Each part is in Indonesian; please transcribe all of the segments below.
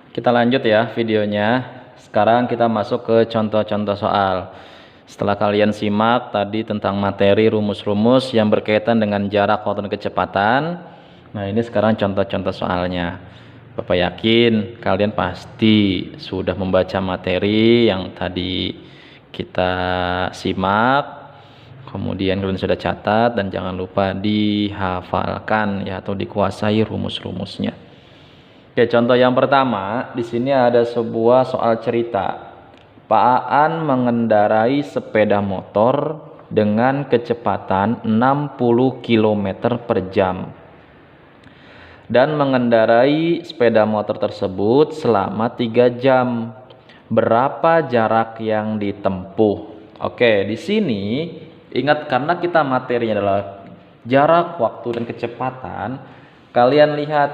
Kita lanjut ya videonya. Sekarang kita masuk ke contoh-contoh soal. Setelah kalian simak tadi tentang materi rumus-rumus yang berkaitan dengan jarak, waktu, dan kecepatan. Nah, ini sekarang contoh-contoh soalnya. Bapak yakin kalian pasti sudah membaca materi yang tadi kita simak. Kemudian kalian sudah catat dan jangan lupa dihafalkan ya, atau dikuasai rumus-rumusnya. Oke, contoh yang pertama, di sini ada sebuah soal cerita. Pak Aan mengendarai sepeda motor dengan kecepatan 60 km per jam dan mengendarai sepeda motor tersebut selama 3 jam. Berapa jarak yang ditempuh? Oke, di sini ingat, karena kita materinya adalah jarak, waktu, dan kecepatan. Kalian lihat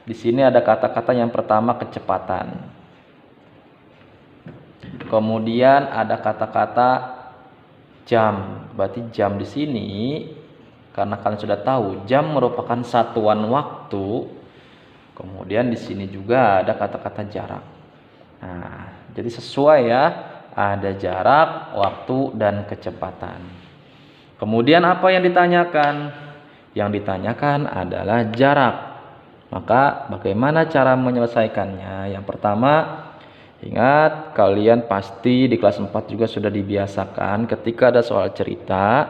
di sini ada kata-kata yang pertama kecepatan. Kemudian ada kata-kata jam. Berarti jam di sini, karena kalian sudah tahu jam merupakan satuan waktu. Kemudian di sini juga ada kata-kata jarak. Nah, jadi sesuai ya, ada jarak, waktu, dan kecepatan. Kemudian apa yang ditanyakan? Yang ditanyakan adalah jarak. Maka bagaimana cara menyelesaikannya? Yang pertama, ingat, kalian pasti di kelas 4 juga sudah dibiasakan ketika ada soal cerita,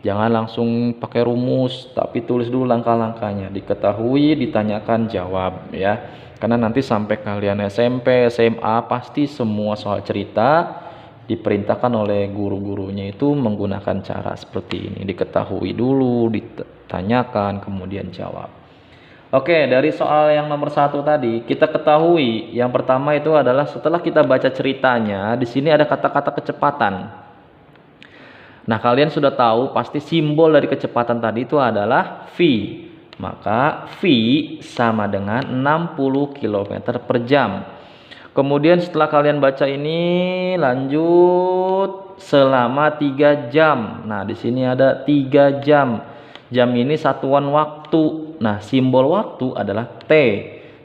jangan langsung pakai rumus, tapi tulis dulu langkah-langkahnya. Diketahui, ditanyakan, jawab ya. Karena nanti sampai kalian SMP, SMA, pasti semua soal cerita diperintahkan oleh guru-gurunya itu menggunakan cara seperti ini. Diketahui dulu, ditanyakan, kemudian jawab. Oke, dari soal yang nomor 1 tadi, kita ketahui yang pertama itu adalah setelah kita baca ceritanya, di sini ada kata-kata kecepatan. Nah, kalian sudah tahu pasti simbol dari kecepatan tadi itu adalah V. Maka V sama dengan 60 km per jam. Kemudian setelah kalian baca ini, lanjut selama 3 jam. Nah, di sini ada 3 jam. Jam ini satuan waktu. Nah, simbol waktu adalah T.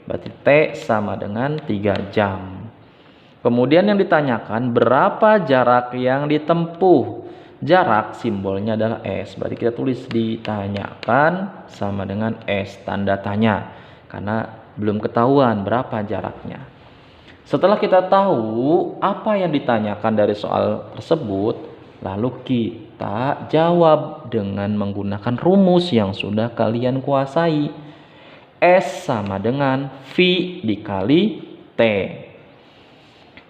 Berarti T sama dengan 3 jam. Kemudian yang ditanyakan, berapa jarak yang ditempuh? Jarak simbolnya adalah S. Berarti kita tulis ditanyakan sama dengan S, tanda tanya. Karena belum ketahuan berapa jaraknya. Setelah kita tahu apa yang ditanyakan dari soal tersebut, lalu kita jawab dengan menggunakan rumus yang sudah kalian kuasai. S sama dengan V dikali T.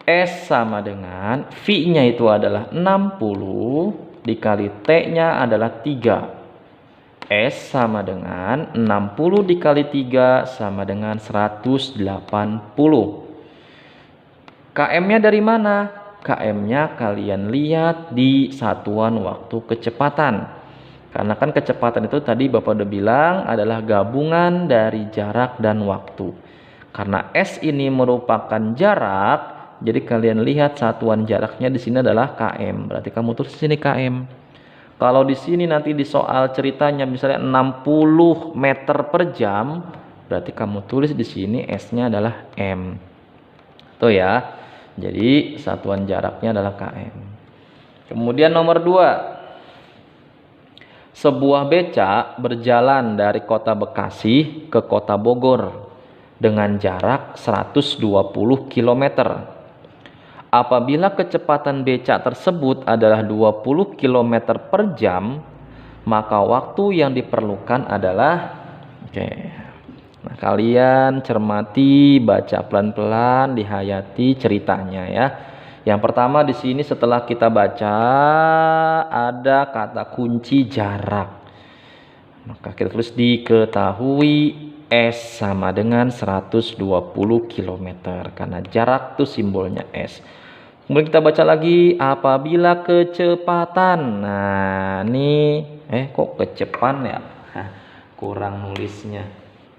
S sama dengan V-nya itu adalah 60 dikali T-nya adalah 3. S sama dengan 60 dikali 3 sama dengan 180. KM-nya dari mana? KM-nya kalian lihat di satuan waktu kecepatan. Karena kan kecepatan itu tadi Bapak udah bilang adalah gabungan dari jarak dan waktu. Karena S ini merupakan jarak, jadi kalian lihat satuan jaraknya di sini adalah km. Berarti kamu tulis di sini km. Kalau di sini nanti di soal ceritanya misalnya 60 meter per jam, berarti kamu tulis di sini S-nya adalah m. Tuh ya. Jadi satuan jaraknya adalah km. Kemudian nomor 2. Sebuah beca berjalan dari kota Bekasi ke kota Bogor dengan jarak 120 km. Apabila kecepatan beca tersebut adalah 20 km per jam, maka waktu yang diperlukan adalah Nah, kalian cermati, baca pelan-pelan, dihayati ceritanya ya. Yang pertama di sini setelah kita baca ada kata kunci jarak. Maka kita tulis diketahui S sama dengan 120 km karena jarak itu simbolnya S. Kemudian kita baca lagi apabila kecepatan. Nah, ini kok kecepan ya? Kurang nulisnya.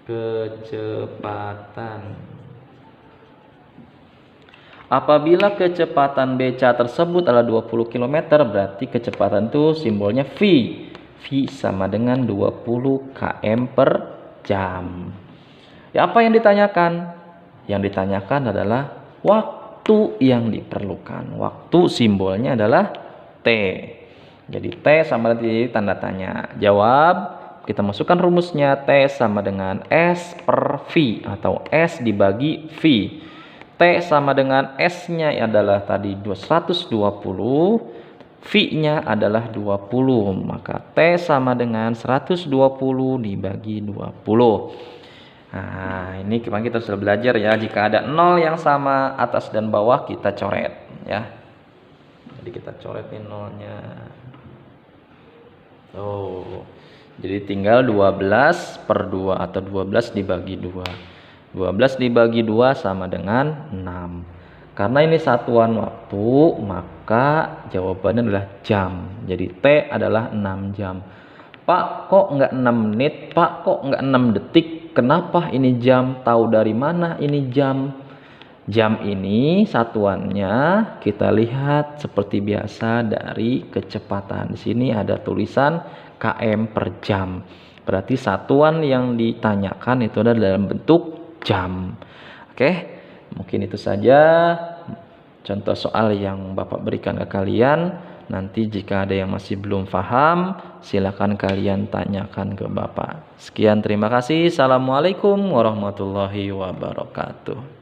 Kecepatan. Apabila kecepatan beca tersebut adalah 20 km, berarti kecepatan itu simbolnya V. V sama dengan 20 km per jam. Ya, apa yang ditanyakan? Yang ditanyakan adalah waktu yang diperlukan. Waktu simbolnya adalah T. Jadi T sama dengan tanda tanya. Jawab, kita masukkan rumusnya. T sama dengan S per V atau S dibagi V. T sama dengan S-nya adalah tadi 120, V-nya adalah 20. Maka T sama dengan 120 dibagi 20. Nah, ini kemarin kita sudah belajar ya. Jika ada 0 yang sama atas dan bawah, kita coret ya. Jadi kita coret nih 0-nya. Jadi tinggal 12 per 2 atau 12 dibagi 2. 12 dibagi 2 sama dengan 6. Karena ini satuan waktu, maka jawabannya adalah jam. Jadi T adalah 6 jam. Pak, kok nggak 6 menit? Pak, kok nggak 6 detik? Kenapa ini jam? Tahu dari mana ini jam? Jam ini satuannya kita lihat seperti biasa dari kecepatan. Di sini ada tulisan km per jam. Berarti satuan yang ditanyakan itu adalah dalam bentuk jam. Oke, mungkin itu saja contoh soal yang Bapak berikan ke kalian. Nanti jika ada yang masih belum paham, silakan kalian tanyakan ke Bapak. Sekian, terima kasih. Assalamualaikum warahmatullahi wabarakatuh.